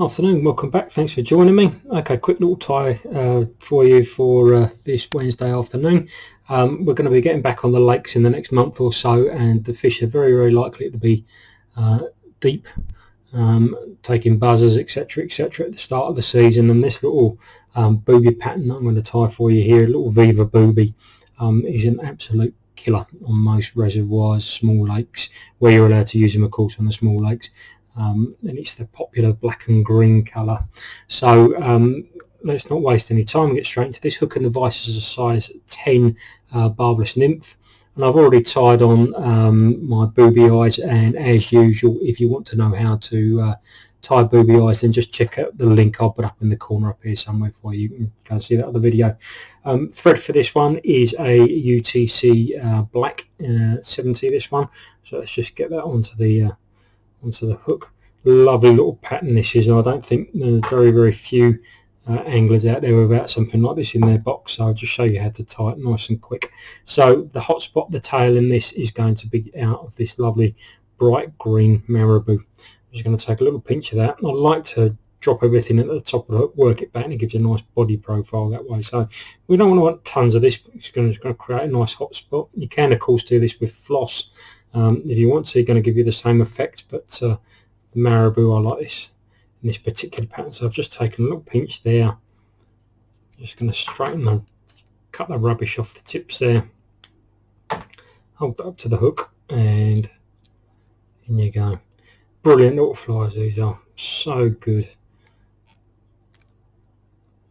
Afternoon, welcome back, thanks for joining me. Okay, quick little tie for you for this Wednesday afternoon. We're going to be getting back on the lakes in the next month or so, and the fish are very likely to be deep, taking buzzers, etc, etc, at the start of the season. And this little booby pattern that I'm going to tie for you here, a little Viva booby, is an absolute killer on most reservoirs, small lakes, where you're allowed to use them, of course, on the small lakes. And it's the popular black and green colour. So let's not waste any time and get straight into this. Hook and the vise is a size 10 barbless nymph, and I've already tied on my booby eyes. And as usual, if you want to know how to tie booby eyes, then just check out the link I'll put up in the corner up here somewhere for you. You can see that other video. Thread for this one is a UTC black 70, this one. So let's just get that onto the hook. Lovely little pattern this is. I don't think there's very few anglers out there without something like this in their box, so I'll just show you how to tie it nice and quick. So the hot spot, the tail in this, is going to be out of this lovely bright green Marabou. I'm just going to take a little pinch of that. I like to drop everything at the top of the hook, work it back, and it gives a nice body profile that way. So we don't want tons of this. It's going to create a nice hot spot. You can of course do this with floss if you want to. You're going to give you the same effect, but the Marabou, I like this in this particular pattern. So I've just taken a little pinch there, just going to straighten them, cut the rubbish off the tips there, hold that up to the hook, and in you go. Brilliant little flies these are, so good,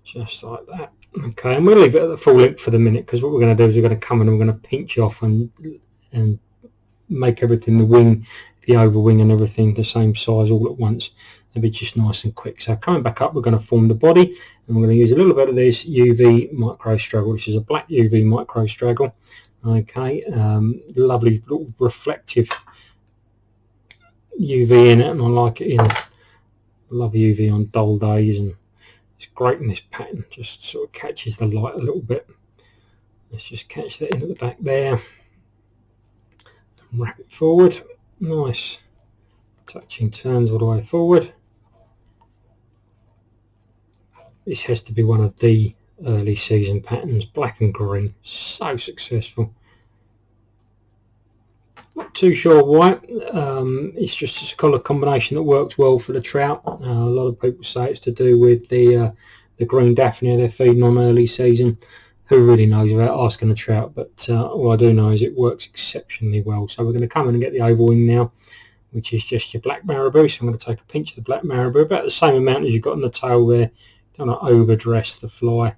just like that. Okay, and we'll leave it at the full length for the minute, because what we're going to do is we're going to come in and we're going to pinch off and make everything, the wing, the overwing and everything, the same size all at once. It'll be just nice and quick. So coming back up, we're going to form the body, and we're going to use a little bit of this UV micro straggle. This is a black UV micro straggle. Okay, lovely little reflective UV in it, and I like it in. I love UV on dull days, and it's great in this pattern. Just sort of catches the light a little bit. Let's just catch that in at the back there. Wrap it forward, nice touching turns all the way forward. This has to be one of the early season patterns, black and green, so successful. Not too sure why. It's just a colour combination that works well for the trout. A lot of people say it's to do with the green daphnia they're feeding on early season. Who really knows without asking a trout, but all I do know is it works exceptionally well. So we're going to come in and get the overwing now, which is just your black Marabou. So I'm going to take a pinch of the black Marabou, about the same amount as you've got on the tail there. Don't want to overdress the fly.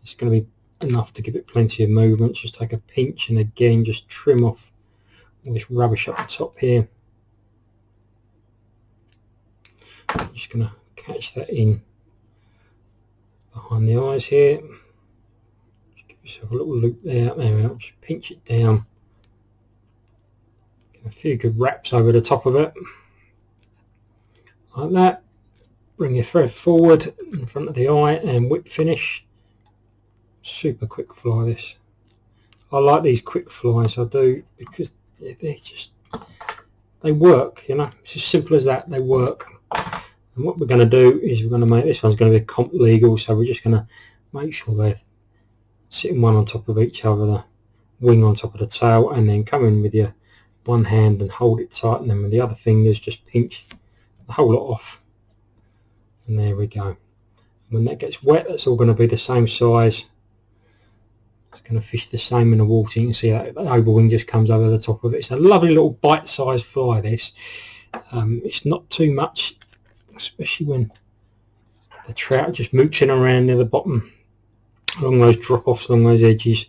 It's going to be enough to give it plenty of movement. Just take a pinch, and again just trim off all this rubbish up the top here. I'm just going to catch that in behind the eyes here. Yourself a little loop there. There we go. Just pinch it down. Get a few good wraps over the top of it, like that. Bring your thread forward in front of the eye and whip finish. Super quick fly this. I like these quick flies, I do, because they work. You know, it's as simple as that. They work. And what we're going to do is we're going to make this one's going to be a comp legal, so we're just going to make sure they're sitting one on top of each other, the wing on top of the tail, and then come in with your one hand and hold it tight, and then with the other fingers just pinch the whole lot off, and there we go. When that gets wet, that's all going to be the same size. It's going to fish the same in the water. You can see that overwing just comes over the top of it. It's a lovely little bite-sized fly, this. It's not too much, especially when the trout are just mooching around near the bottom, along those drop-offs, along those edges,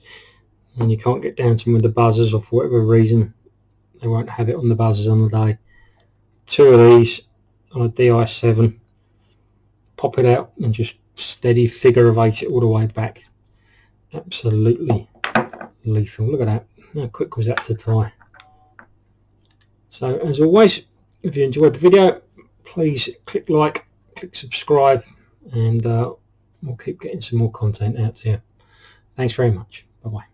and you can't get down to them with the buzzers, or for whatever reason they won't have it on the buzzers on the day. 2 of these on a DI7, pop it out and just steady figure of 8 it all the way back. Absolutely lethal. Look at that, how quick was that to tie. So as always, if you enjoyed the video, please click like, click subscribe, and we'll keep getting some more content out to you. Thanks very much. Bye bye.